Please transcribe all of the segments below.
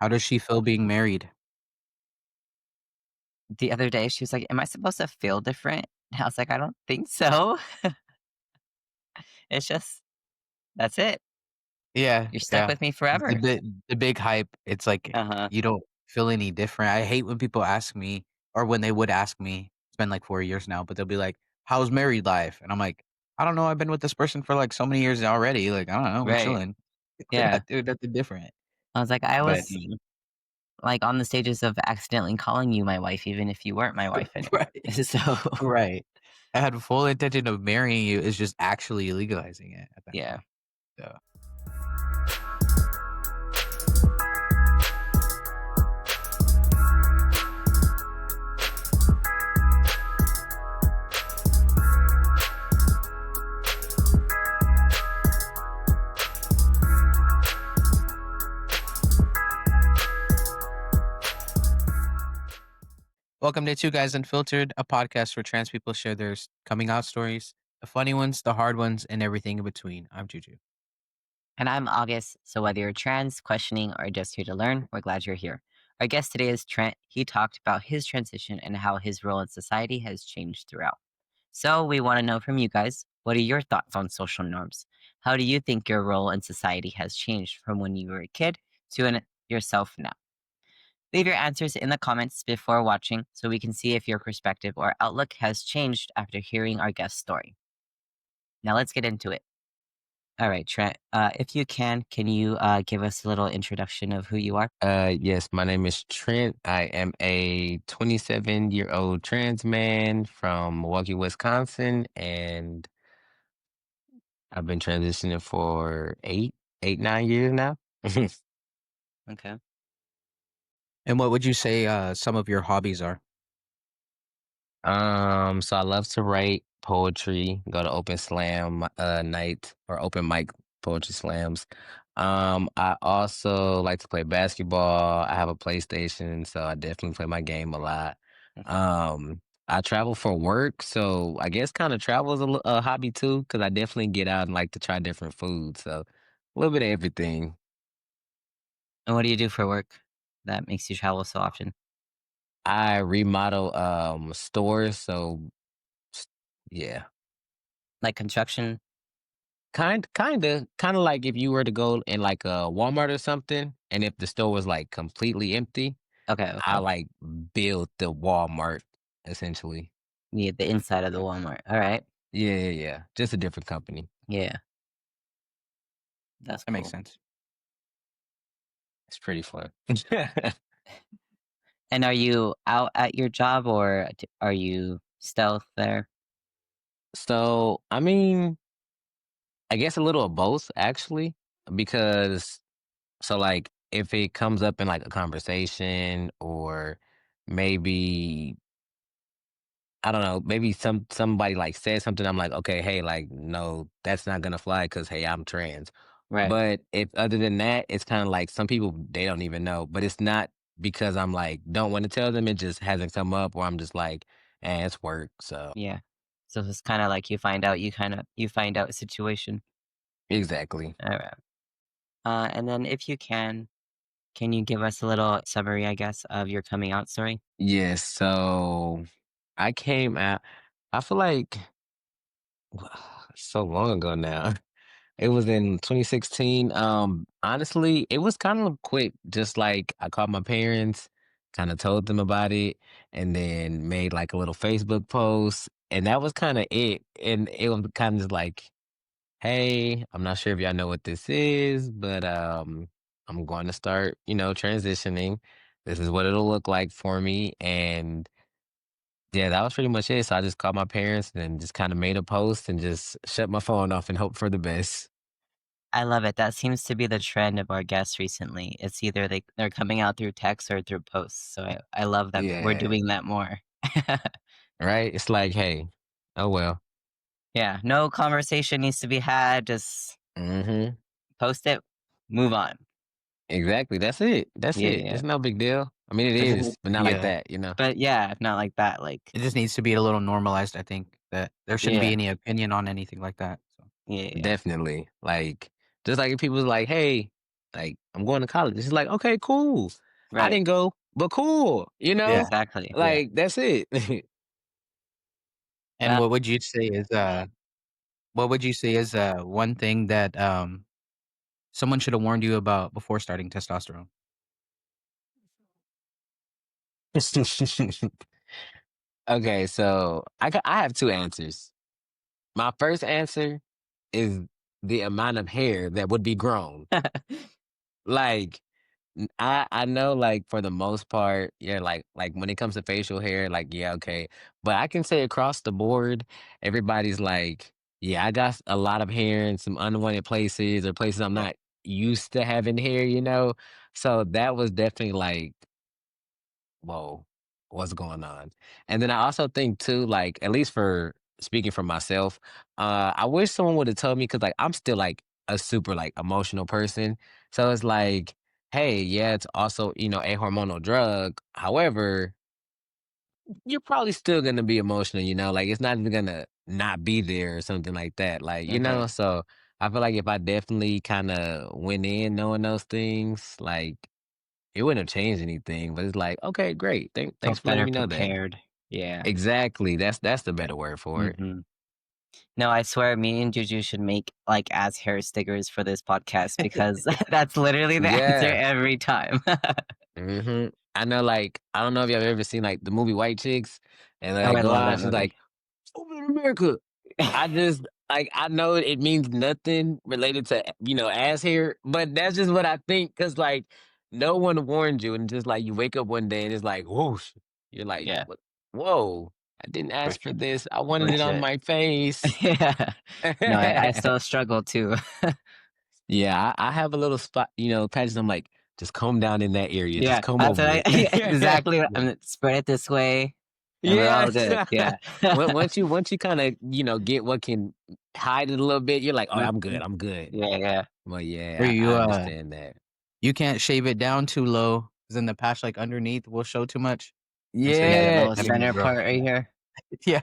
How does she feel being married? The other day, she was like, "Am I supposed to feel different?" And I was like, "I don't think so. It's just that's it. Yeah, You're stuck yeah. with me The forever." big the big hype, it's like Uh-huh. you don't feel any different. I hate when people ask me or when they would ask me, it's been like 4 years now, but they'll be like, "How's married life?" And I'm like, "I don't know, I've been with this person for, like, so many years already, like, I don't know, we're Right. chilling." We're Yeah. not doing nothing different. I was like, I But, was, like, on the stages of accidentally calling you my wife even if you weren't my wife anymore. right, So, right. I had full intention of marrying you, it's just actually legalizing it at that yeah. point, so welcome to Two Guys Unfiltered, a podcast where trans people share their coming out stories, the funny ones, the hard ones, and everything in between. I'm Juju. And I'm August, so whether you're trans, questioning, or just here to learn, we're glad you're here. Our guest today is Trent. He talked about his transition and how his role in society has changed throughout. So we want to know from you guys, what are your thoughts on social norms? How do you think your role in society has changed from when you were a kid to yourself now? Leave your answers in the comments before watching so we can see if your perspective or outlook has changed after hearing our guest story. Now let's get into it. All right, Trent, if you can you give us a little introduction of who you are? Yes, my name is Trent. I am a 27-year-old trans man from Milwaukee, Wisconsin, and I've been transitioning for 9 years now. Okay. And what would you say, some of your hobbies are? So I love to write poetry, go to open slam night or open mic poetry slams. I also like to play basketball. I have a PlayStation, so I definitely play my game a lot. Okay. I travel for work, so I guess kind of travel is a hobby too, because I definitely get out and like to try different foods. So a little bit of everything. And what do you do for work that makes you travel so often? I remodel stores, so s- yeah. Like construction? Kinda like if you were to go in like a Walmart or something, and if the store was like completely empty, Okay, I okay. like build the Walmart essentially. Yeah, the inside of the Walmart. All right. Yeah, yeah, yeah. Just a different company. Yeah, that's That makes cool. sense. It's pretty fun. And are you out at your job or are you stealth there? So, I mean, I guess a little of both actually, because so like if it comes up in like a conversation or maybe I don't know, maybe somebody like said something, I'm like, okay, hey, like, no, that's not gonna fly because hey, I'm trans. Right. But if other than that, it's kind of like some people they don't even know. But it's not because I'm like don't want to tell them. It just hasn't come up, or I'm just like, it's work. So Yeah. So it's kind of like you find out a situation. exactly. All right. And then if you can you give us a little summary, I guess, of your coming out story? Yes. So I came out. I feel like so long ago now. It was in 2016. Honestly, it was kind of quick. Just like I called my parents, kind of told them about it, and then made like a little Facebook post, and that was kind of it. And it was kind of just like, "Hey, I'm not sure if y'all know what this is, but I'm going to start, transitioning. This is what it'll look like for me." And yeah, that was pretty much it. So I just called my parents and just kind of made a post and just shut my phone off and hope for the best. I love it. That seems to be the trend of our guests recently. It's either they're coming out through text or through posts. So I love that we're Yeah. doing that more. Right? It's like, hey, oh well. Yeah, no conversation needs to be had. Just Mhm. post it, move on. Exactly. That's it. That's Yeah, it. yeah. It's no big deal. I mean, it It just needs is, but to not be like a that. But yeah, not like that. Like, it just needs to be a little normalized, I think, that there shouldn't be yeah, any opinion on anything like that, so yeah, yeah. Definitely. Like, just like if people was like, hey, Like, I'm going to college. It's like, okay, cool. I Right. didn't go, but cool. Yeah. Exactly. Yeah. Like that's it. And Well, what would you say is, one thing that, someone should have warned you about before starting testosterone? Okay, so I have two answers. My first answer is the amount of hair that would be grown. Like I know like for the most part, yeah, like when it comes to facial hair, like yeah, okay. But I can say across the board, everybody's like, yeah, I got a lot of hair in some unwanted places or places I'm not used to having hair, you know? So that was definitely like, whoa, what's going on? And then I also think too, like, at least for speaking for myself, I wish someone would have told me because like I'm still like a super like emotional person. So it's like, hey, yeah, it's also, a hormonal drug. However, you're probably still gonna be emotional, like it's not even gonna not be there or something like that. Like, mhm. so I feel like if I definitely kind of went in knowing those things, like it wouldn't have changed anything, but it's like, okay, great. Thanks Felt for letting better me know that. prepared. Yeah. Exactly. That's the better word for it. Mhm. No, I swear me and Juju should make, like, ass hair stickers for this podcast because that's literally the answer Yeah. every time. I know, like, I don't know if y'all ever seen like the movie White Chicks, and Oh, they I go love out, that she's movie. like, "Over in America." I just like I know it means nothing related to ass hair, but that's just what I think because like no one warned you, and just like you wake up one day and it's like whoosh, you're like, Yeah, what? Whoa! I didn't for ask for sure. this. I wanted it on Legit. my face. Yeah. No, I still struggle too. Yeah, I have a little spot, patches. I'm like, just comb down in that area. Just Yeah, comb that's what over I it. exactly what Yeah. I'm spread it this way, and we're all Yes. good. Yeah. Once you kind of get what can hide it a little bit, you're like, oh, I'm good. Mhm. I'm good. Yeah, yeah. Well, Or yeah, I you, understand that. you can't shave it down too low, 'cause then the patch, like, underneath will show too much, and so you Yeah, the Yeah, gotta little let 'em center grow. part right Yeah. here. Yeah.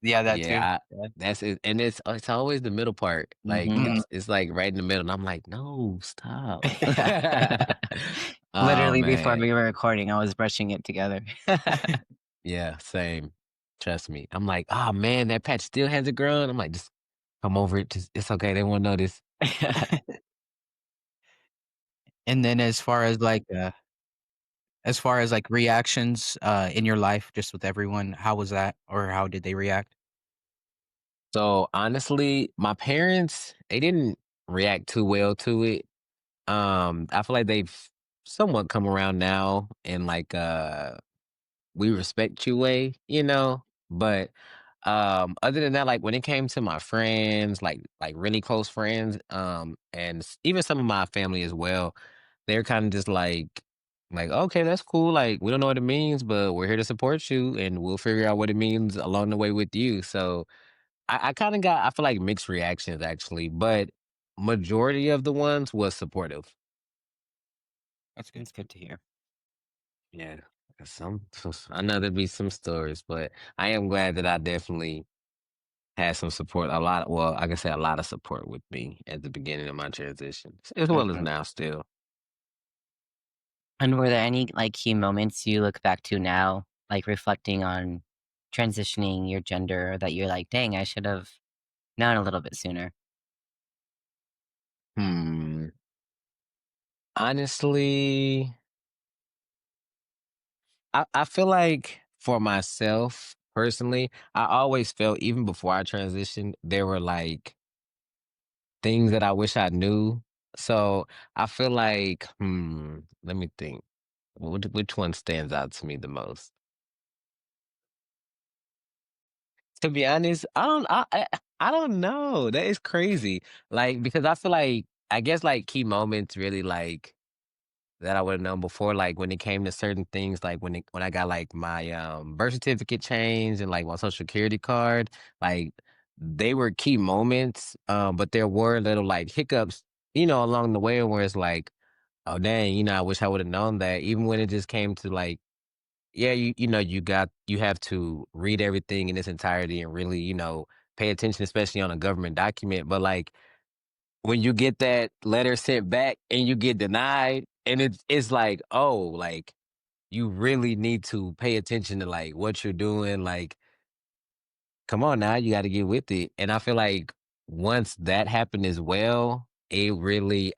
Yeah, that too. yeah. Yeah. That's it, and it's always the middle part. Like Mhm. Mhm. it's like right in the middle, and I'm like, no, stop. Yeah. Oh Literally before man. we were recording, I was brushing it together. Yeah, same. Trust me. I'm like, "Oh, man, that patch still hasn't grown." I'm like, "Just come over it. Just it's okay. They won't notice." And then as far as, like, reactions, in your life, just with everyone, how was that? Or how did they react? So, honestly, my parents, they didn't react too well to it. I feel like they've somewhat come around now and, like, we respect you way, But other than that, like when it came to my friends, like really close friends, and even some of my family as well, they're kind of just like okay, that's cool. Like we don't know what it means, but we're here to support you, and we'll figure out what it means along the way with you. So I kind of got I feel like mixed reactions actually, but majority of the ones was supportive. That's good. It's good to hear. Yeah. Some I know there'd be some stories, but I am glad that I definitely had some support, a lot well, I can say a lot of support with me at the beginning of my transition, as well as Mhm. now still. And were there any, like, key moments you look back to now, like, reflecting on transitioning your gender that you're like, "Dang, I should have known a little bit sooner." Hmm. Honestly, I feel like for myself personally, I always felt even before I transitioned, there were like things that I wish I knew. So I feel like, let me think. Which one stands out to me the most? To be honest, I don't know. That is crazy. Like because I feel like I guess like key moments really like that I would have known before, like when it came to certain things, like when I got like my birth certificate changed and like my social security card, like they were key moments. But there were little like hiccups, along the way where it's like, oh dang, I wish I would have known that. Even when it just came to like yeah, you have to read everything in its entirety and really, pay attention, especially on a government document. But like when you get that letter sent back and you get denied, and it's like, oh, like you really need to pay attention to like what you're doing. Like, come on now, you got to get with it. And I feel like once that happened as well, it really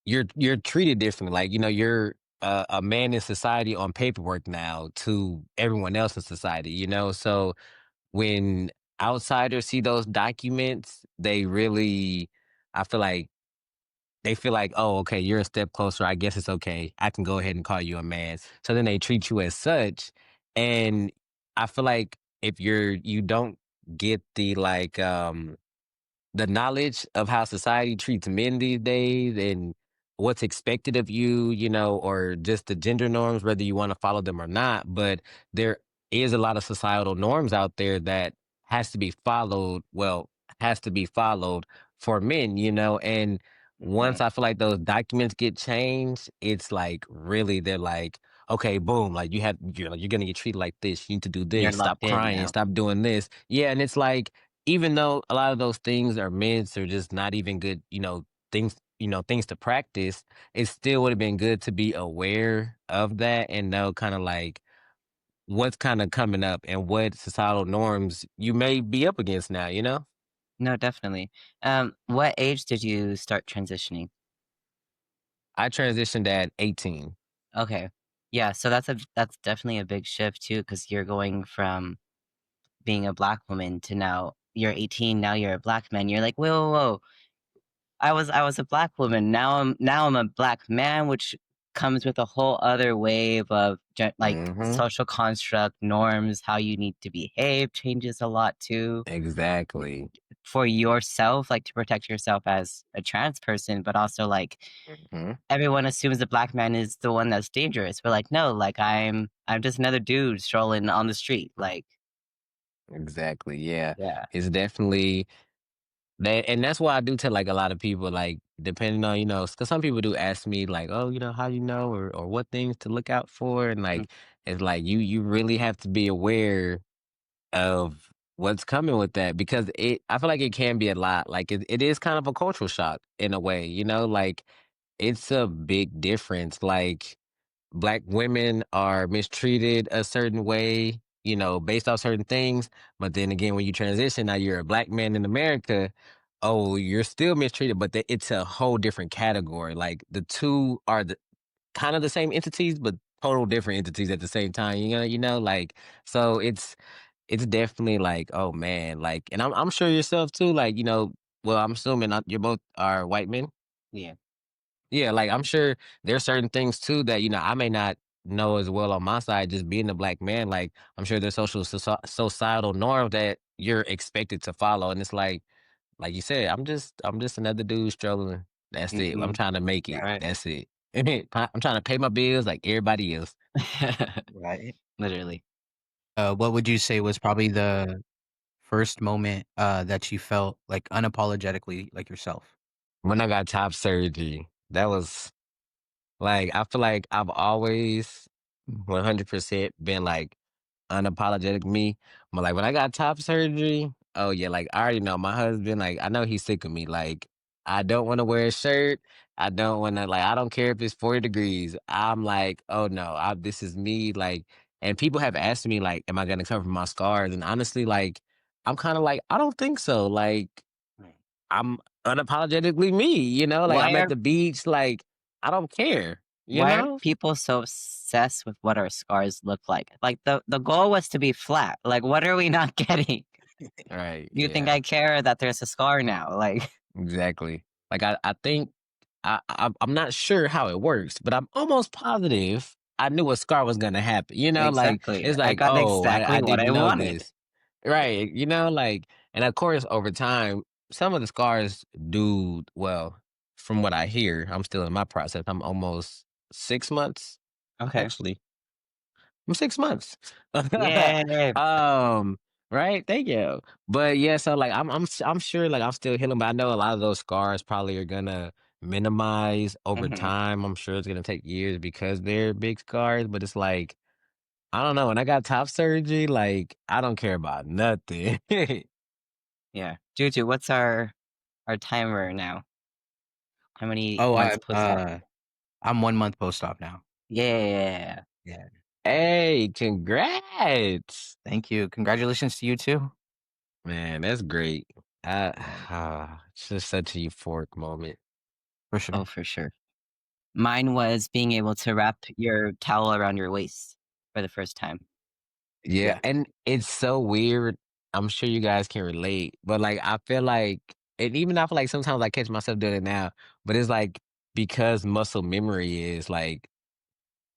you're treated differently. Like, you're a man in society on paperwork now to everyone else in society, So when outsiders see those documents, they really, I feel like they feel like, oh, okay, you're a step closer. I guess it's okay. I can go ahead and call you a man. So then they treat you as such. And I feel like if you don't get the knowledge of how society treats men these days and what's expected of you, or just the gender norms, whether you want to follow them or not. But there is a lot of societal norms out there that has to be followed. Well, has to be followed for men, and once Mhm. I feel like those documents get changed, it's like really they're like, okay, boom, like you're gonna get treated like this. You need to do You're this. Stop locked in crying. now. Stop doing this. Yeah, and it's like even though a lot of those things are myths or just not even good, things to practice, it still would have been good to be aware of that and know kind of like what's kind of coming up and what societal norms you may be up against now, No, definitely. What age did you start transitioning? I transitioned at 18. Okay. Yeah, so that's definitely a big shift too, because you're going from being a black woman to now you're 18, now you're a black man. You're like, whoa, whoa, whoa. I was a black woman. Now I'm a black man, which comes with a whole other wave of like Hmm. social construct norms, how you need to behave changes a lot too Exactly. for yourself, like to protect yourself as a trans person, but also like Hmm. everyone assumes the black man is the one that's dangerous. We're like, no, like I'm just another dude strolling on the street. Like, Exactly. Yeah. yeah. It's definitely that, and that's why I do tell like a lot of people, like depending on because some people do ask me like, oh, how you know, or what things to look out for, and Mm, like it's like you really have to be aware of what's coming with that because I feel like it can be a lot. Like it is kind of a cultural shock in a way, like it's a big difference. Like black women are mistreated a certain way, based off certain things. But then again, when you transition, now you're a black man in America. Oh, you're still mistreated, but it's a whole different category. Like the two are kind of the same entities, but total different entities at the same time. Like so it's definitely like, oh man, like, and I'm sure yourself too. Like, well, I'm assuming you're both are white men. yeah. Yeah, like I'm sure there's certain things too that I may not know as well on my side, just being a black man. Like I'm sure there's societal norms that you're expected to follow, and it's like you said, I'm just another dude strolling. That's it. I'm Hmm. trying to make Yeah, it. right. That's it. I'm trying to pay my bills like everybody else. Right. Literally. What would you say was probably the first moment, that you felt, like, unapologetically like yourself? When I got top surgery, that was like I feel like I've always 100% been like unapologetic me. But like when I got top surgery, oh yeah, like I already know my husband, like I know he's sick of me. Like I don't want to wear a shirt. I don't want to I don't care if it's 40 degrees. I'm like, oh no, this is me. Like, and people have asked me like, am I gonna cover my scars? And honestly, like, I'm kind of like, I don't think so. Like, Right. I'm unapologetically me, like Why I'm at are the beach, like I don't care, you why are know? people so obsessed with what our scars look like? Like the goal was to be flat. Like what are we not getting? Right, You think I yeah. care that there's a scar now? Like Exactly. Like I think I'm not sure how it works, but I'm almost positive I knew a scar was gonna happen. Like exactly. it's I like, got oh, I exactly what I didn't know wanted. this. Right. Like and of course over time, some of the scars do well, from what I hear, I'm still in my process. I'm almost 6 months, Okay. actually. I'm 6 months. Yay. um, right? Thank you. But yeah, so like I'm sure like I'm still healing, but I know a lot of those scars probably are gonna minimize over Hmm. time. I'm sure it's gonna take years because they're big scars, but it's like I don't know. When I got top surgery, like I don't care about nothing. Yeah. Juju, what's our our timer now. How many Oh, months post-op? I'm 1 month post-op now. Yeah. Yeah. Hey, congrats. Thank you. Congratulations to you too. Man, that's great. I Yeah, it's just such a euphoric moment. for Oh, sure. for sure. Mine was being able to wrap your towel around your waist for the first time. Yeah, Yeah. and it's so weird. I'm sure you guys can relate, but, like, I feel like and even I feel like sometimes I catch myself doing it now, but it's like because muscle memory is like,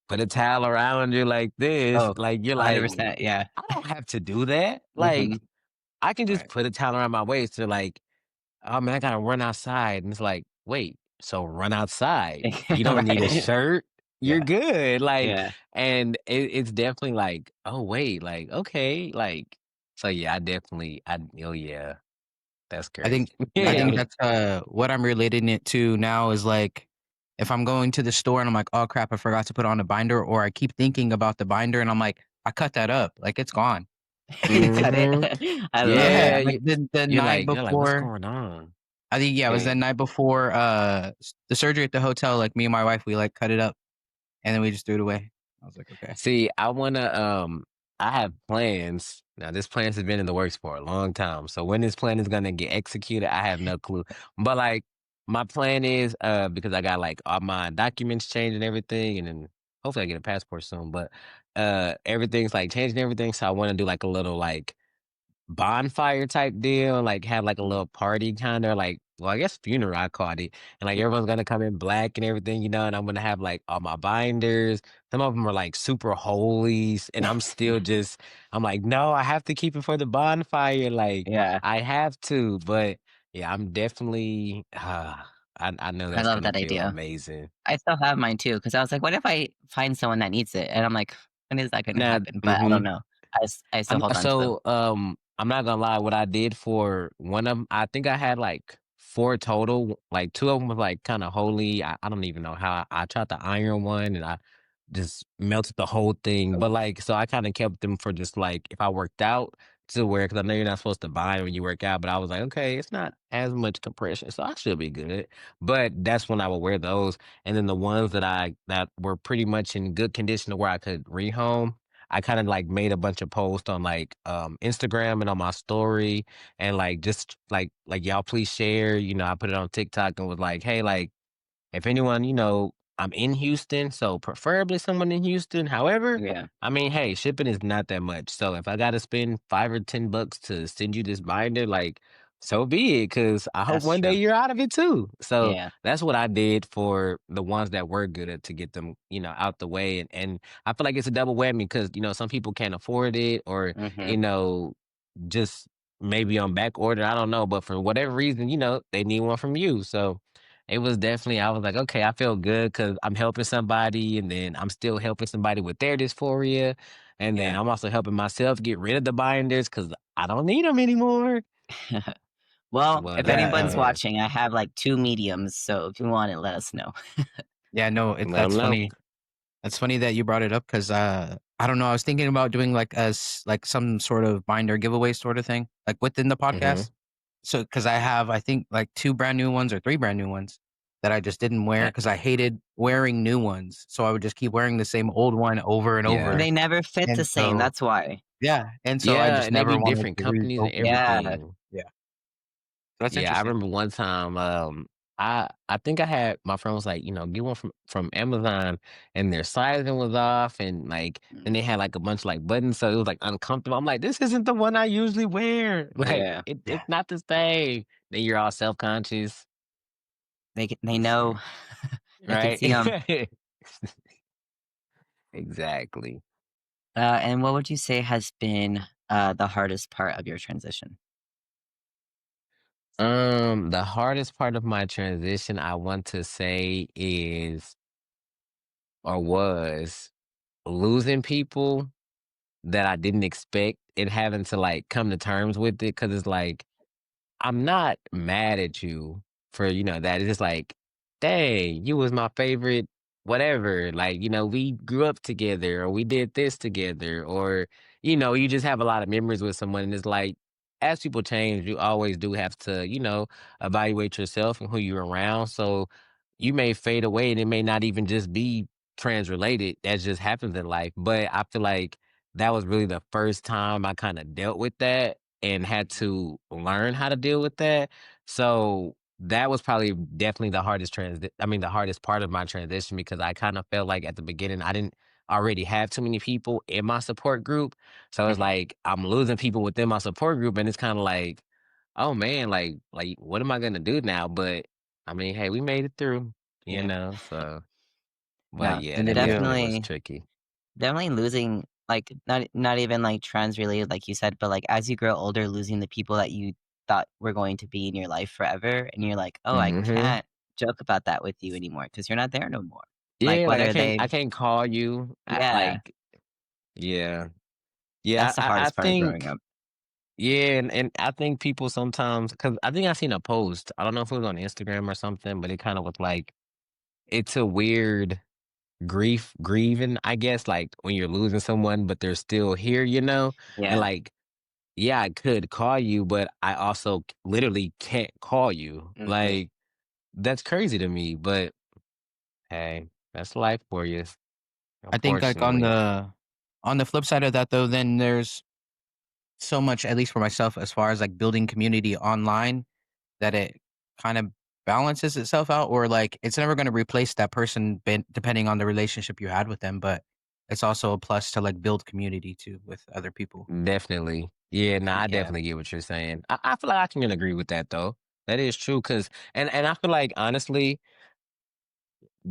put a towel around you like this, Oh, like, you're like, 100%, yeah. "I don't have to do that." Mhm. Like, I can just Right. put a towel around my waist to like, "Oh, man, I gotta run outside," and it's like, "Wait, so run outside. You don't need a Right. shirt. You're Yeah. good." Like, Yeah. and it's definitely like, "Oh, wait, like, okay," like, so yeah, oh, yeah, that's I think crazy. I think Yeah. that's, what I'm relating it to now is, like, if I'm going to the store and I'm like, "Oh, crap, I forgot to put on a binder," or I keep thinking about the binder and I'm like, "I cut that up." Like, it's gone. You cut it? Mhm. I love Yeah, Yeah, that. like, the night you're like, "What's before going on?" I think, yeah, it was the Yeah. night before, the surgery at the hotel, like, me and my wife, we, like, cut it up, and then we just threw it away. I was like, "Okay." See, I have plans. Now, this plan has been in the works for a long time. So when this plan is gonna get executed, I have no clue. But like my plan is because I got like all my documents changed and everything, and then hopefully I get a passport soon. But everything's like changing everything. So I want to do like a little like bonfire type deal, like have like a Mhm. little party kinda like well, I guess funeral I called it, and like everyone's gonna come in black and everything, and I'm gonna have like all my binders. Some of them are like super holies, and I'm like, "No, I have to keep it for the bonfire, like, Yeah. I have to," but yeah, I'm definitely I know I that's love gonna that feel idea. amazing. I still have mine too, because I was like, "What if I find someone that needs it?" And I'm like, "When is that gonna Now happen?" But I don't mhm. know. I still hold on to them. I'm not gonna lie, what I did for one of 'em I think I had, like, 4 total, like, 2 of them was, like, kinda holy, I don't even know how I tried to iron one, and I just melted the whole thing, but, Oh, like so I kinda kept them for just, like, if I worked out to wear because I know you're not supposed to buy when you work out, but I was like, "Okay, it's not as much compression, so I should be good." But that's when I would wear those, and then the ones that were pretty much in good condition to where I could rehome, I kinda, like, made a bunch of posts on, like, Instagram and on my story and, like, just "Y'all please share," I put it on TikTok and was like, "Hey, like, if anyone, I'm in Houston, so preferably someone in Houston. However, yeah. I mean, hey, shipping is not that much. So if I gotta spend 5 or $10 to send you this binder, like, so be it, because I hope That's one day true. you're out of it too." So Yeah. that's what I did for the ones that were good at to get them, out the way. And I feel like it's a double whammy because, some people can't afford it or, you Mhm. know, just maybe on back order. I don't know. But for whatever reason, they need one from you. So it was definitely I was like, "Okay, I feel good because 'cause I'm helping somebody, and then I'm still helping somebody with their dysphoria, and then Yeah. I'm also helping myself get rid of the binders because I don't need them anymore." Well, But, if anyone's yeah, watching, I have, like, 2 mediums, so if you want it, let us know. Yeah, no, let that's them know. funny. That's funny that you brought it up because I don't know, I was thinking about doing, like, like, some sort of binder giveaway sorta thing, like, within the Mhm. podcast. So because I have, I think, like, 2 brand new ones or 3 brand new ones that I just didn't wear Uh, because I hated wearing new ones, so I would just keep wearing the same old one over and yeah. over, They never fit the and same, so that's why. yeah, and so I Yeah, just and they be never wanted different to companies and open it. Yeah. everything. Yeah, that's Yeah, I interesting. remember one time, I think I had my friend was like, get one from Amazon, and their sizing was off, and like then Mm, they had like a bunch of like buttons, so it was like uncomfortable. I'm like, this isn't the one I usually wear. Like yeah. Yeah, it's not the same. Then you're all self conscious, They know. They can right? see them. Exactly. And what would you say has been, the hardest part of your transition? The hardest part of my transition, I want to say, is or was losing people that I didn't expect and having to, like, come to terms with it because it's like, I'm not mad at you for, that. It's just like, "Dang, you was my favorite whatever." Like, we grew up together or we did this together or, you just have a lot of memories with someone and it's like as people change, you always do have to, evaluate yourself and who you're around. So you may fade away and it may not even just be trans related. That just happens in life. But I feel like that was really the first time I kind of dealt with that and had Mhm. to learn how to deal with that. So that was probably definitely the hardest the hardest part of my transition because I kind of felt like at the beginning I didn't already have too many people in my support group. So it's Mhm. like I'm losing people within my support group and it's kind of like, oh man, like what am I gonna do now? But I mean, hey, we made it through, Yeah. so but No, yeah, and that Yeah. definitely was definitely tricky. definitely losing, like, not even, like, trans related, like you said, but, like, as you grow older, losing the people that you thought were going to be in your life forever, and you're like, "Oh, I Mhm. can't joke about that with you anymore because 'cause you're not there no more." Like, Yeah, like whether they I can't call you. Yeah, Yeah. Yeah, that's the I hardest part of growing think up. yeah, and I think people sometimes because I think I seen a post. I don't know if it was on Instagram or something, but it kind of was like it's a weird grieving, I guess, like when you're losing someone, but they're still here, and Yeah, like yeah, I could call you, but I also literally can't call you. mhm, Like that's crazy to me, but hey, that's life for you, I think, like, on unfortunately. the flip side of that, though, then there's so much, at least for myself, as far as, like, building community online, that it kind of balances itself out, or, like, it's never gonna replace that person depending on the relationship you had with them, but it's also a plus to, like, build community too with other people. Definitely. Yeah, no, I yeah, definitely get what you're saying. I feel like I can agree with that though. That is true because and I feel like honestly,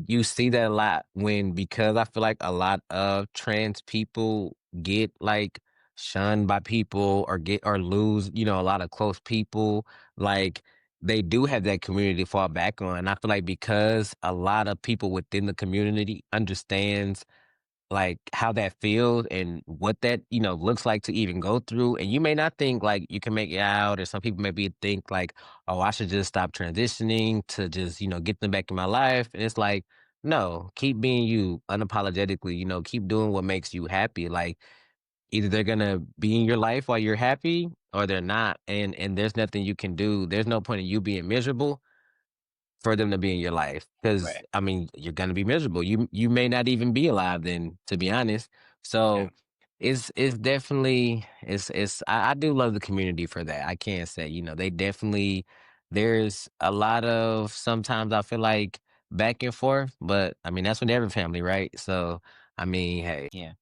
you see that a lot when because I feel like a lot of trans people get like shunned by people or get or lose, a lot of close people. Like they do have that community to fall back on. And I feel like because a lot of people within the community understands like how that feels and what that looks like to even go through and you may not think like you can make it out or some people maybe think like oh I should just stop transitioning to just get them back in my life and it's like no keep being you unapologetically keep doing what makes you happy like either they're gonna be in your life while you're happy or they're not and there's nothing you can do there's no point in you being miserable for them to be in your life, because right, I mean, you're gonna be miserable. You may not even be alive then, to be honest. yeah, So it's definitely I do love the community for that. I can't say, they definitely there's a lot of sometimes I feel like back and forth, but I mean that's with every family, right? So I mean, hey. yeah.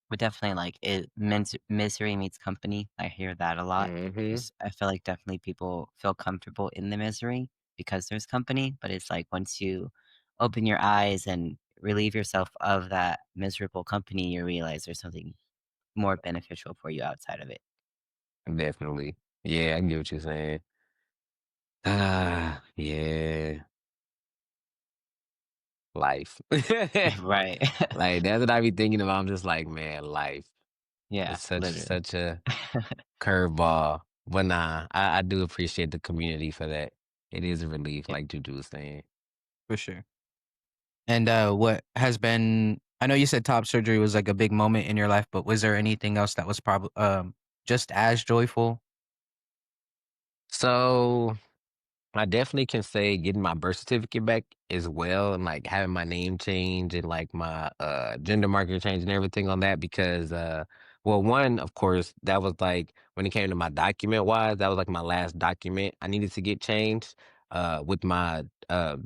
But definitely, like, misery meets company. I hear that a lot. Hmm. Just I feel like definitely people feel comfortable in the misery because there's company, but it's like once you open your eyes and relieve yourself of that miserable company, you realize there's something more beneficial for you outside of it. Definitely. Yeah, I get what you're saying. Ah, yeah. Life. Right. Like, that's what I be thinking about. I'm just like, man, life. Yeah, It's such literally. such a curveball. But nah, I do appreciate the community for that. It is a relief, Yeah. like Juju was saying. For sure. And, what has been I know you said top surgery was, like, a big moment in your life, but was there anything else that was just as joyful? So I definitely can say getting my birth certificate back as well and like having my name change and like my gender marker change and everything on that because well one of course that was like when it came to my document wise that was like my last document I needed to get changed with my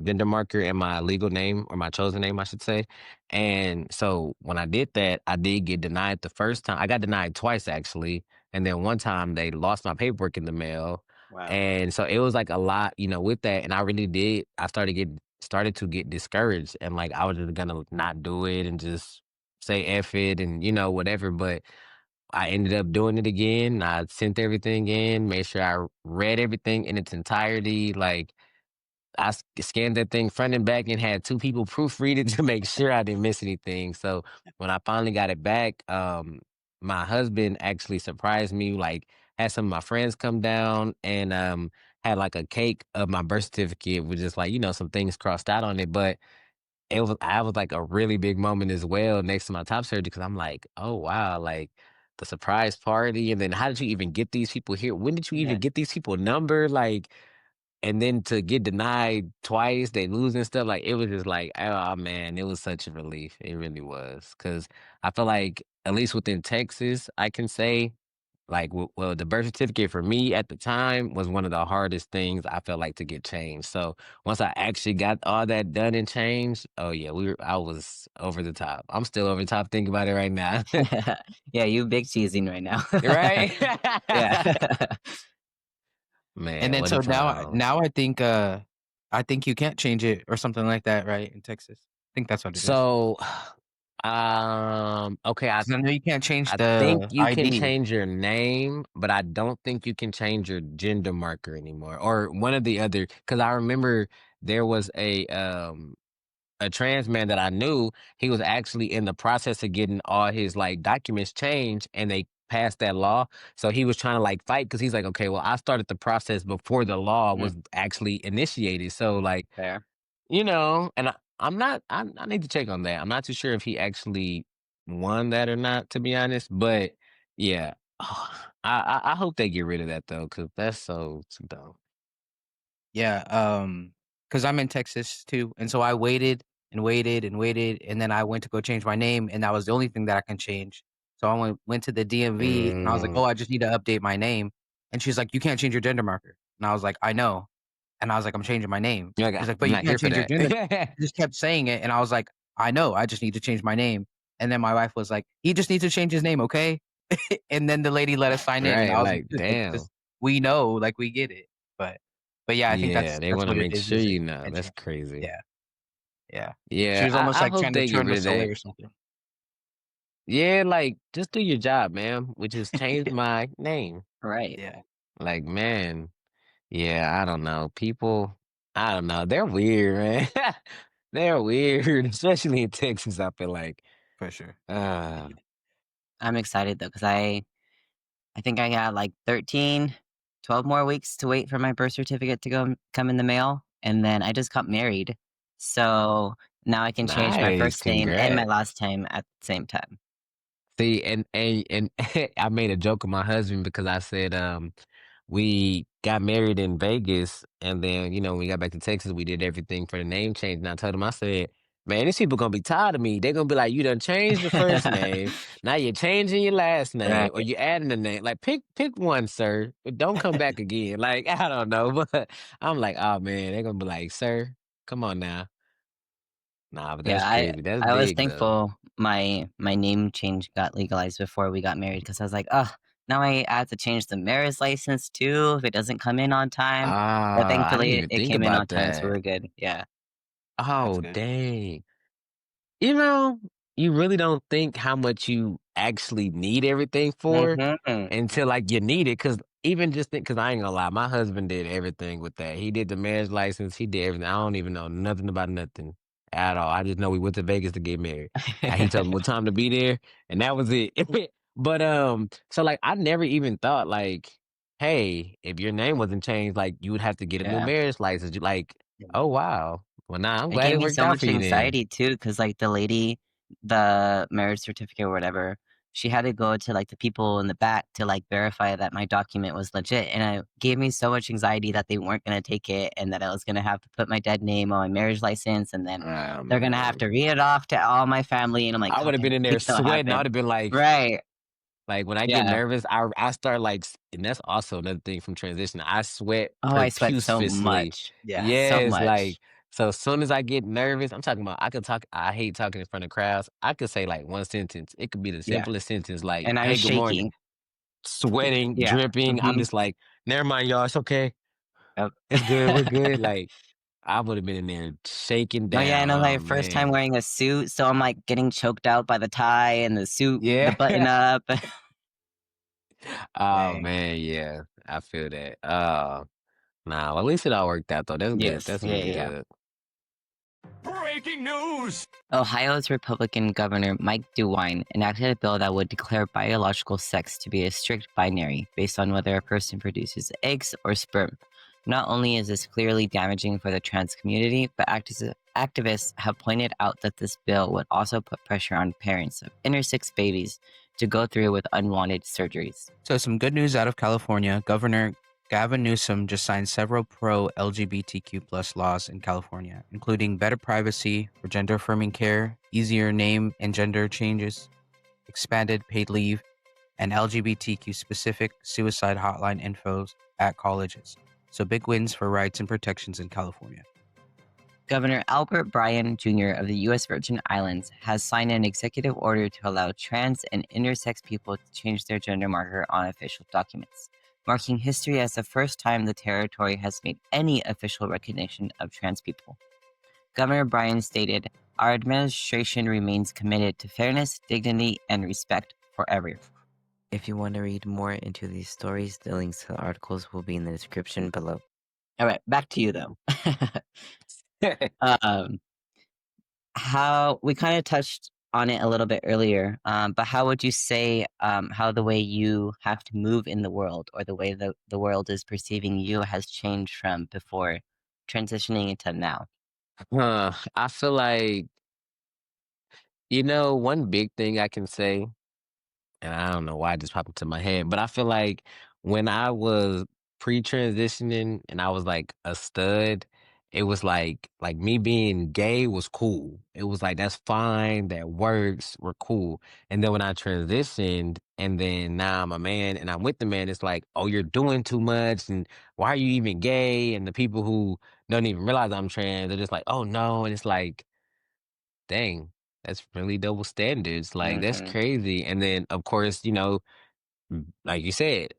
gender marker and my legal name or my chosen name I should say and so when I did that I did get denied the first time I got denied twice actually and then one time they lost my paperwork in the mail Wow. and so it was like a lot, with that. And I really did. I started to get discouraged and like I was just gonna not do it and just say F it and whatever. But I ended up doing it again. I sent everything in, made sure I read everything in its entirety. Like scanned that thing front and back and had two people proofread it to make sure I didn't miss anything. So when I finally got it back, my husband actually surprised me, like had some of my friends come down and had like a cake of my birth certificate with just like, some things crossed out on it. But I was like a really big moment as well next to my top surgery because I'm like, oh wow, like the surprise party, and then how did you even get these people here? When did you even Yeah. get these people number? Like, and then to get denied twice, they lose and stuff. Like it was just like, oh man, it was such a relief. It really was because I feel like at least within Texas, I can say like, well, the birth certificate for me at the time was one of the hardest things I felt like to get changed. So once I actually got all that done and changed, oh yeah, I was over the top. I'm still over the top thinking about it right now. Yeah, you big cheesing right now. Right? Yeah. And Man, then what a so time. now I think you can't change it or something like that, right, in Texas? I think that's what it is. So, okay, 'Cause I know you can't change I think the you can ID. change your name, but I don't think you can change your gender marker anymore, or one of the other. Because I remember there was a trans man that I knew. He was actually in the process of getting all his like documents changed, and they passed that law. So he was trying to like fight because he's like, okay, well, I started the process before the law Mm, was actually initiated. So like, fair. and I'm not. I need to check on that. I'm not too sure if he actually won that or not, to be honest. But yeah, I hope they get rid of that though, because that's so dumb. Yeah, because I'm in Texas too, and so I waited and waited and waited, and then I went to go change my name, and that was the only thing that I can change. So I went to the DMV, and I was like, Mm, "Oh, I just need to update my name," and she's like, "You can't change your gender marker," and I was like, "I know," and I was like, "I'm changing my name." you're like, She's like, I'm "But you not here can't for change your that. gender." She just kept saying it, and I was like, "I know, I just need to change my name," and then my wife was like, "He just needs to change his name, okay?" And then the lady let us sign in, and Right? I was like, Like, "Good," like, damn. just we know, like, we get it, but yeah, I think Yeah, they that's want to what it make is sure usually. you You know. can't That's change it. crazy. Yeah, yeah. She Yeah, was almost, I like, hope trying to they get turn rid us of away that. or something. Yeah, like just do your job, man, which is change my name. Right. Yeah, Like, man, yeah, I don't know. People, I don't know. They're weird, man. They're weird, especially in Texas. I feel like, for sure. uh, I'm excited though, because I think I got like 13, 12 more weeks to wait for my birth certificate to come in the mail, and then I just got married. So now I can change my nice, first name and my congrats. last name at the same time. See, and I made a joke with my husband because I said, we got married in Vegas, and then when we got back to Texas, we did everything for the name change. And I told him, I said, "Man, these people gonna be tired of me. They're gonna be like, you done changed your first name, now you're changing your last name, or Right. you adding a name. Like, pick one, sir. But don't come back again." Like, I don't know, but I'm like, oh man, they're gonna be like, "Sir, come on now." Nah, but Yeah, that's I crazy. That's I was big though. thankful my name change got legalized before we got married because I was like, "Oh, now I have to change the marriage license too if it doesn't come in on time." But I didn't thankfully, even it think came in on about time, so that. we're good. Yeah. That's Oh, good. dang. You know, you really don't think how much you actually need everything for Mhm. until like you need it. Cause even just think, cause I ain't gonna lie, my husband did everything with that. He did the marriage license, he did everything. I don't even know nothing about nothing at all. I just know we went to Vegas to get married. He told me what time to be there, and that was it. But so like I never even thought like, hey, if your name wasn't changed, like you would have to get a new Yeah. marriage license. You like, Yeah. oh wow. Well, nah, I'm It glad gave it me worked so out for much you then. anxiety too, because like, the marriage certificate or whatever, she had to go to, like, the people in the back to, like, verify that my document was legit, and it gave me so much anxiety that they weren't gonna take it and that I was gonna have to put my dead name on my marriage license, and then Oh they're gonna have man. to read it off to all my family, and I'm like, I would have "Okay, been in there please don't sweating. I would happen." have been Right. like when I get Yeah. nervous, I start like, and that's also another thing from transition. I sweat Oh, I sweat so profusely. much. Yeah. So Yes, like much. so. As soon as I get nervous, I'm talking about. I could talk. I hate talking in front of crowds. I could say like one sentence. It could be the Yeah. simplest sentence, like And I "Hey, was good morning." shaking. Sweating, Yeah. dripping. I'm Mhm. just like, never mind, y'all. It's okay. Yep. It's good. We're good. Like I would have been in there shaking Oh, yeah, down. and it was my Oh first time man. wearing a suit, so I'm, like, getting choked out by the tie and the suit, the Yeah. button up. Oh Dang. man, yeah, I feel that. Nah, well, at least it all worked out though. That's good. Yes. That's Yeah, really yeah, yeah. good. Ohio's Republican Governor Mike DeWine enacted a bill that would declare biological sex to be a strict binary based on whether a person produces eggs or sperm. Not only is this clearly damaging for the trans community, but activists have pointed out that this bill would also put pressure on parents of intersex babies to go through with unwanted surgeries. So, some good news out of California. Governor Gavin Newsom just signed several pro LGBTQ plus laws in California, including better privacy for gender affirming care, easier name and gender changes, expanded paid leave, and LGBTQ specific suicide hotline infos at colleges. So, big wins for rights and protections in California. Governor Albert Bryan Jr. of the U.S. Virgin Islands has signed an executive order to allow trans and intersex people to change their gender marker on official documents, marking history as the first time the territory has made any official recognition of trans people. Governor Bryan stated, "Our administration remains committed to fairness, dignity, and respect for everyone." If you want to read more into these stories, the links to the articles will be in the description below. All right, back to you though. um, how we kind of touched on it a little bit earlier, but how would you say how the way you have to move in the world or the way the world is perceiving you has changed from before transitioning into now? I feel like, one big thing I can say, and I don't know why it just popped into my head, but I feel like when I was pre-transitioning and I was like a stud, it was like me being gay was cool. It was like that's fine, that works, we're cool. And then when I transitioned and then now I'm a man and I'm with the man, it's like, oh, you're doing too much and why are you even gay? And the people who don't even realize I'm trans, they're just like, oh no. And it's like, dang, that's really double standards. Like that's Hmm. crazy. And then of course, like you said,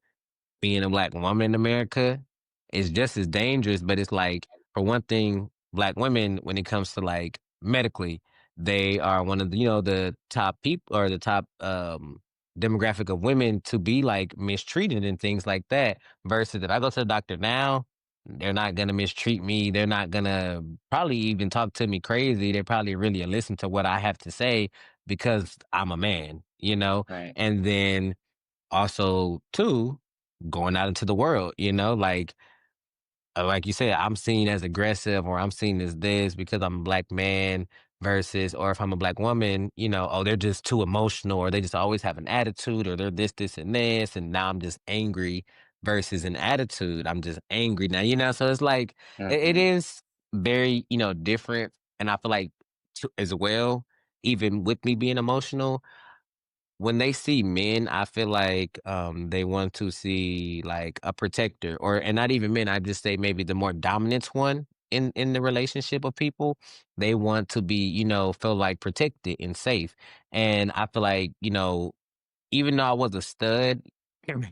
being a black woman in America is just as dangerous, but it's like for one thing, black women when it comes to like medically, they are one of the, the top people or the top demographic of women to be like mistreated and things like that. Versus if I go to the doctor now, they're not gonna mistreat me. They're not gonna probably even talk to me crazy. They probably really listen to what I have to say because I'm a man. Right. And then also too going out into the world, like you said, I'm seen as aggressive or I'm seen as this because I'm a black man versus, or if I'm a black woman, oh, they're just too emotional or they just always have an attitude or they're this, and this. And now I'm just angry versus an attitude. I'm just angry now, so it's like, it Hmm. is very, different. And I feel like as well, even with me being emotional, when they see men, I feel like they want to see like a protector, or and not even men. I just say maybe the more dominant one in the relationship of people. They want to be, feel like protected and safe. And I feel like even though I was a stud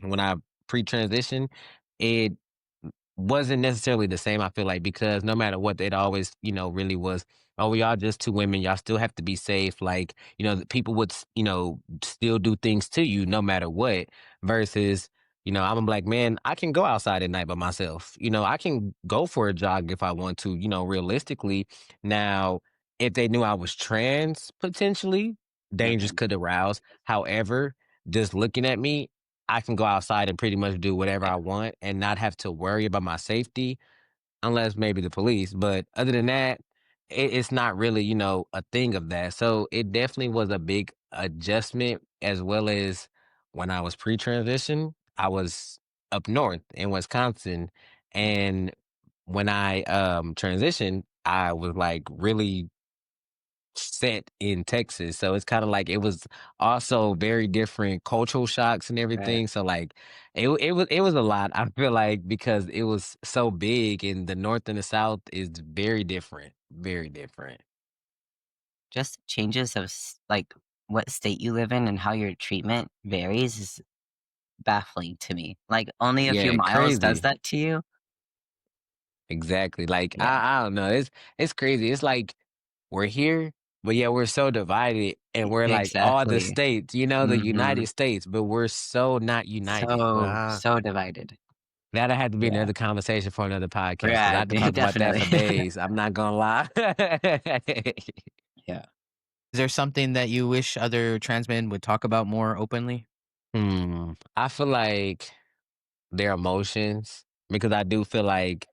when I pre-transition, it wasn't necessarily the same, I feel like, because no matter what, it always, really was, oh, we are just two women. Y'all still have to be safe. Like, the people would, still do things to you no matter what. Versus, I'm a black man. I can go outside at night by myself. I can go for a jog if I want to, realistically. Now, if they knew I was trans, potentially, dangers Hmm. could arouse. However, just looking at me, I can go outside and pretty much do whatever I want and not have to worry about my safety unless maybe the police. But other than that, it's not really, a thing of that. So it definitely was a big adjustment as well as when I was pre-transition, I was up north in Wisconsin. And when I transitioned, I was like really set in Texas. So it's kind of like it was also very different cultural shocks and Right. everything. So like it was a lot. I feel like because it was so big and the north and the south is very different. Very different. Just changes of like what state you live in and how your treatment varies is baffling to me. Like only a few Yeah, miles does crazy. that to you. Exactly. Like Yeah, I don't know. It's crazy. It's like we're here, but yeah, we're so divided and we're like all the exactly. states, the Hmm. United States, but we're so not united. So Well, so divided. that'll have to be Yeah, another conversation for another podcast because I yeah, have to talk about that definitely. for days. I'm not gonna lie. Yeah. Is there something that you wish other trans men would talk about more openly? I feel like their emotions because I do feel like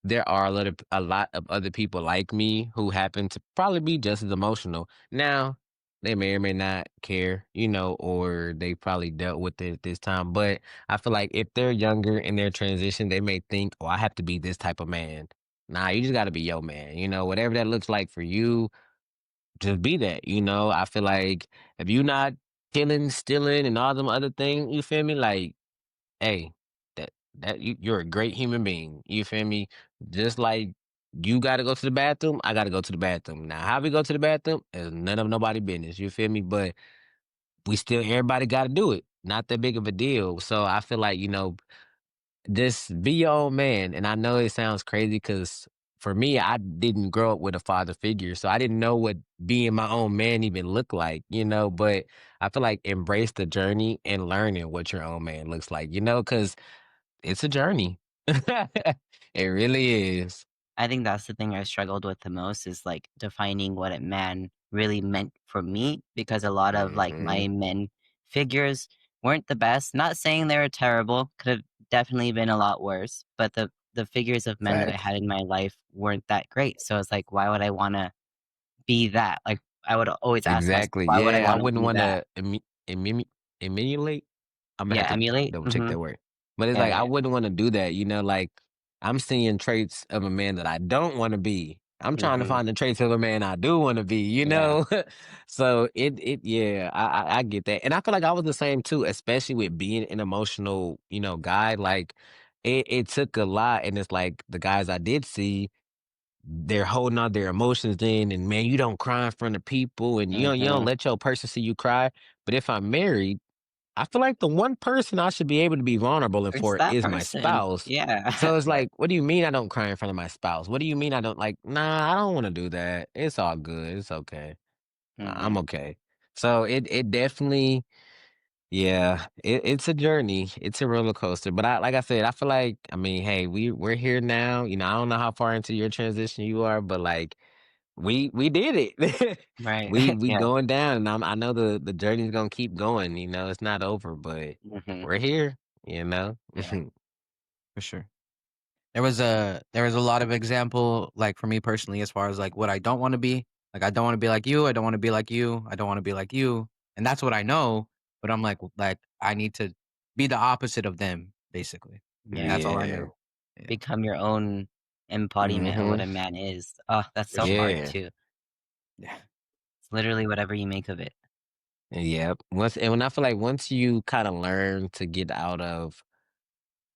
there are a lot of other people like me who happen to probably be just as emotional. Now, they may or may not care, or they probably dealt with it at this time. But I feel like if they're younger in their transition, they may think, "Oh, I have to be this type of man." Nah, you just got to be your man. Whatever that looks like for you, just be that. I feel like if you're not killing, stealing, and all them other things, you feel me? Like, hey, you're a great human being. You feel me? Just like you got to go to the bathroom, I got to go to the bathroom. Now, how we go to the bathroom is none of nobody business. You feel me? But we still, everybody got to do it. Not that big of a deal. So I feel like just be your own man. And I know it sounds crazy because for me, I didn't grow up with a father figure, so I didn't know what being my own man even looked like. But I feel like embrace the journey and learning what your own man looks like. Because it's a journey. It really is. I think that's the thing I struggled with the most is like defining what a man really meant for me because a lot of like Hmm. my men figures weren't the best. Not saying they were terrible, could have definitely been a lot worse, but the figures of men that I Facts. had in my life weren't that great. So it's like, why would I want to be that? Like, I would always ask myself, Exactly. why would I Yeah, I want to wouldn't be want that? to emulate. I'm gonna have Yeah, to emulate. double check Mm-hmm. that word. But it's Yeah, like I yeah, wouldn't want to do that. Like I'm seeing traits of a man that I don't want to be. I'm trying to mm-hmm. find the traits of a man I do want to be. Yeah, So it yeah, I get that, and I feel like I was the same too, especially with being an emotional guy. Like it took a lot, and it's like the guys I did see they're holding all their emotions in, and man, you don't cry in front of people, and you don't mm-hmm. let your person see you cry. But if I'm married, I feel like the one person I should be able to be vulnerable in It's for that is my person. spouse. Yeah, So it's right. like, what do you mean I don't cry in front of my spouse? What do you mean I don't like? Nah, I don't want to do that. It's all good. It's okay. I'm Mm-hmm. okay. So it definitely, yeah, it's a journey. It's a roller coaster. But like I said, I feel like, I mean, hey, we're here now. I don't know how far into your transition you are, but like we did it. Right. We Yeah. going down, and I know the journey's gonna keep going. It's not over, but Mm-hmm. we're here. You know. Yeah, for sure. There was a lot of example, like, for me personally, as far as, like, what I don't wanna be. Like, I don't wanna be like you, I don't wanna be like you, I don't wanna be like you, and that's what I know, but I'm like, I need to be the opposite of them, basically, and Yeah. that's all I Yeah. know. Yeah. Become your own embodiment of what Hmm. a man is. Oh, that's For so sure. hard Yeah. too. Yeah. It's literally whatever you make of it. Yep. When I feel like once you kind of learn to get out of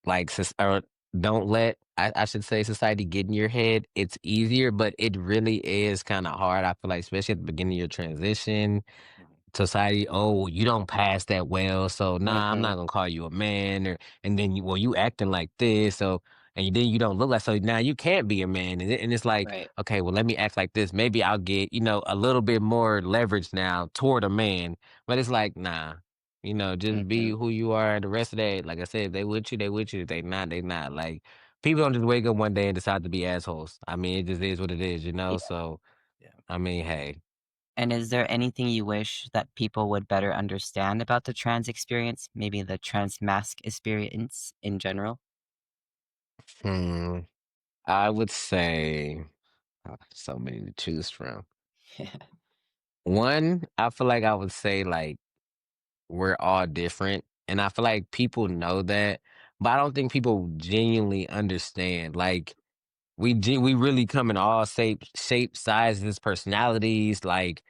like or don't let I should say society get in your head, it's easier, but it really is kind of hard. I feel like especially at the beginning of your transition Mhm. society, oh, you don't pass that well, so nah, I'm Mhm. not gonna call you a man, or and then you acting like this, so and then you don't look like so now you can't be a man, and it's like, Right. okay, well let me act like this, maybe I'll get a little bit more leverage now toward a man, but it's like nah, just be Mhm. who you are. The rest of that, like I said, if they with you, they with you. If they not, they not. Like people don't just wake up one day and decide to be assholes. I mean, it just is what it is. Yeah. So Yeah. I mean, hey. And is there anything you wish that people would better understand about the trans experience? Maybe the trans mask experience in general? Hmm. I would say so many to choose from. One, I feel like I would say like we're all different, and I feel like people know that, but I don't think people genuinely understand. Like we really come in all shapes, sizes, personalities. Like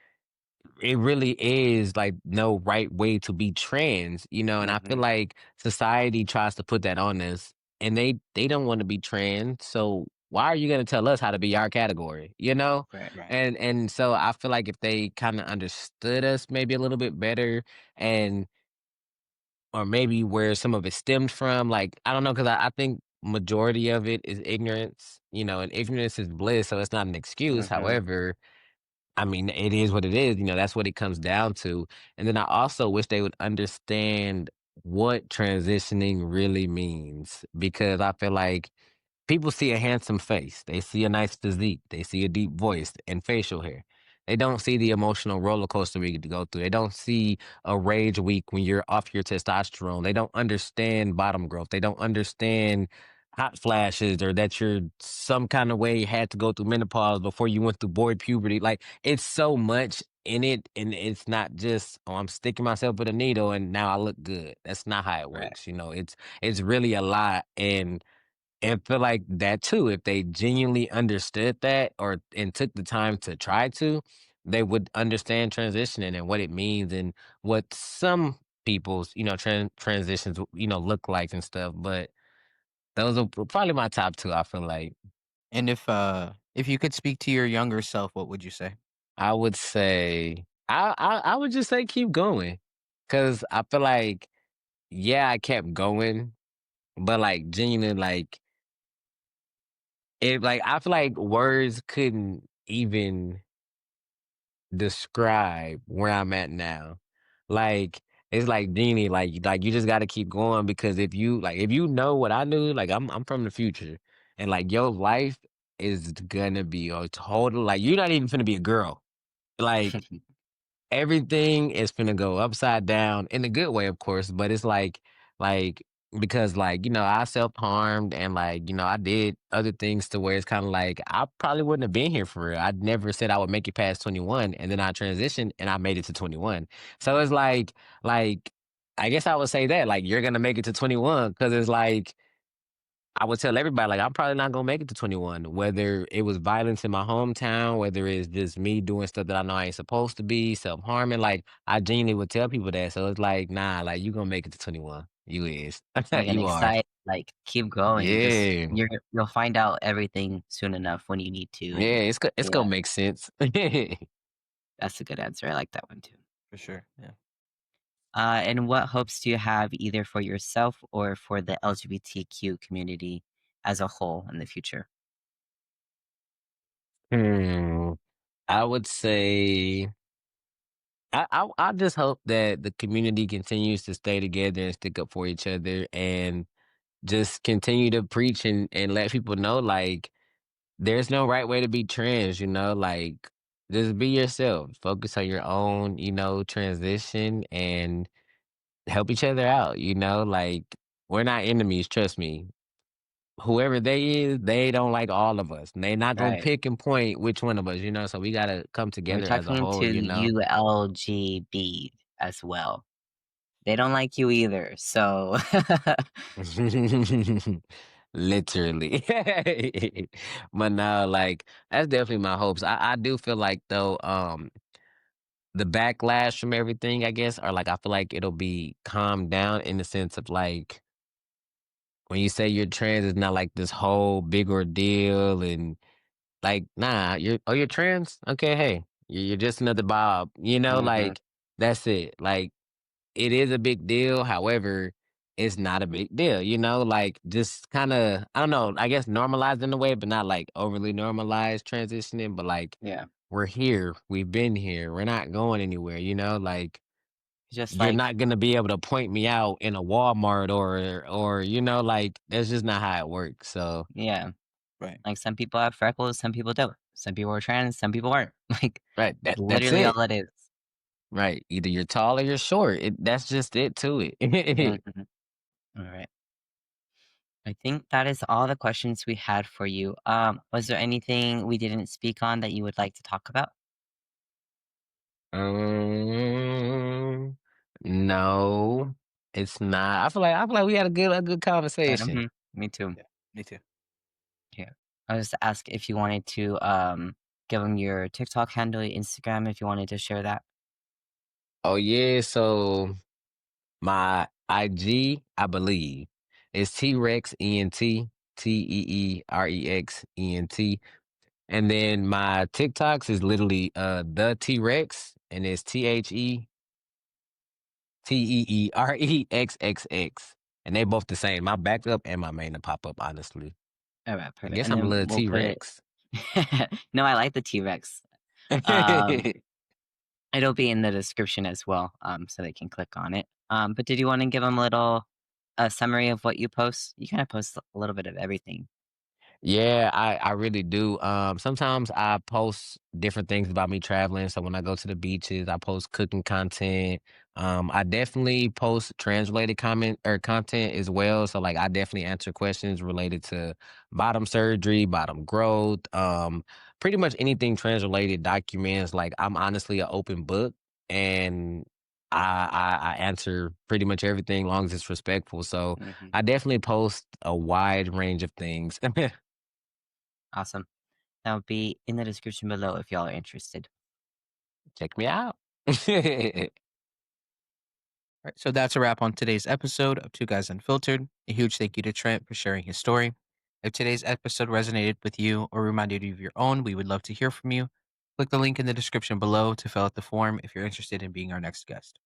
it really is like no right way to be trans, and I feel Mhm. like society tries to put that on us, and they don't want to be trans, so why are you going to tell us how to be our category, Right. Right. and so I feel like if they kind of understood us maybe a little bit better, and or maybe where some of it stemmed from, like I don't know, because I think majority of it is ignorance, and ignorance is bliss, so it's not an excuse. Mhm. However, I mean, it is what it is, that's what it comes down to. And then I also wish they would understand what transitioning really means, because I feel like people see a handsome face, they see a nice physique, they see a deep voice and facial hair. They don't see the emotional roller coaster we get to go through. They don't see a rage week when you're off your testosterone. They don't understand bottom growth. They don't understand hot flashes, or that you're some kind of way had to go through menopause before you went through boy puberty. Like it's so much in it, and it's not just, oh, I'm sticking myself with a needle and now I look good. That's not how it Right. works. It's really a lot, and feel like that too. If they genuinely understood that or and took the time to try to, they would understand transitioning and what it means and what some people's transitions look like and stuff. But those are probably my top two. I feel like And if you could speak to your younger self, what would you say? I would say I would just say keep going, because I feel like yeah I kept going, but like genuinely like I feel like words couldn't even describe where I'm at now. Like, it's like Genie, like you just gotta keep going, because if you know what I knew, like I'm from the future, and like your life is gonna be a total, like you're not even gonna be a girl. Like everything is finna go upside down in a good way, of course, but it's like because I self-harmed, and I did other things to where it's kind of like I probably wouldn't have been here for real. I'd never said I would make it past 21, and then I transitioned and I made it to 21. So it's like I guess I would say that like you're gonna make it to 21, because it's like I would tell everybody, like, I'm probably not gonna make it to 21, whether it was violence in my hometown, whether it's just me doing stuff that I know I ain't supposed to be, self-harming. Like, I genuinely would tell people that. So it's like, nah, like, you gonna make it to 21. You is. Like an You are. excite, like keep going. Just Yeah. you'll find out everything soon enough when you need to. Yeah, And it's yeah, gonna make sense. that's a good answer. I like that one too. For sure. Yeah. And what hopes do you have either for yourself or for the LGBTQ community as a whole in the future? Hmm. I would say I just hope that the community continues to stay together and stick up for each other, and just continue to preach and let people know, like, there's no right way to be trans, like, just be yourself. Focus on your own, transition, and help each other out, like, we're not enemies, trust me. Whoever they is, they don't like all of us. They not gonna Right. pick and point which one of us, so we gotta come We're together as a talking whole, to ULGB as well. They don't like you either. So Literally. But no, like, that's definitely my hopes. I do feel like though, the backlash from everything, I guess, or like I feel like it'll be calmed down in the sense of like when you say you're trans, it's not like this whole big ordeal, and like, nah, you're trans? Okay, hey, you're just another Bob, mhm, like that's it. Like, it is a big deal. However, it's not a big deal, like, just kind of, I don't know, I guess normalized in a way, but not like overly normalized transitioning, but like yeah. we're here, we've been here, we're not going anywhere, like Just you're like not gonna be able to point me out in a Walmart, or like that's just not how it works. So yeah, Right. like some people have freckles, some people don't. Some people are trans, some people aren't. Like right, that's that's literally it. all it is. Right. Either you're tall or you're short. That's just it to it. Mhm. All right. I think that is all the questions we had for you. Was there anything we didn't speak on that you would like to talk about? Um, no, it's not. I feel like we had a good Good. conversation. Me too. Yeah. Me too. Yeah. I was to ask if you wanted to give them your TikTok handle, your Instagram, if you wanted to share that. Oh yeah, so my IG, I believe, is T-Rex ENT, TEEREXENT. And then my TikToks is literally the T-Rex, and it's TheTeeRexXX. And they both the same. My backup and my main to pop up, honestly. All right, I perfect. guess And I'm a then little we'll put it. T-Rex. No, I like the T Rex. Um, it'll be in the description as well, so they can click on it. But did you want to give them a little summary of what you post? You kind of post a little bit of everything. Yeah, I really do. Sometimes I post different things about me traveling. So when I go to the beaches, I post cooking content. I definitely post translated comment or content as well. So like I definitely answer questions related to bottom surgery, bottom growth, pretty much anything translated documents. Like I'm honestly an open book and I answer pretty much everything long as it's respectful. So Hmm. I definitely post a wide range of things. Awesome. That'll be in the description below if y'all are interested. Check me out. Right, so that's a wrap on today's episode of Two Guys Unfiltered. A huge thank you to Trent for sharing his story. If today's episode resonated with you or reminded you of your own, we would love to hear from you. Click the link in the description below to fill out the form if you're interested in being our next guest.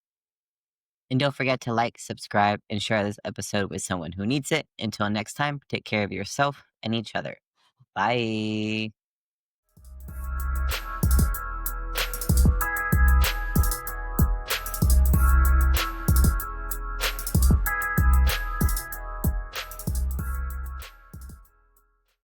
And don't forget to like, subscribe, and share this episode with someone who needs it. Until next time, take care of yourself and each other. Bye.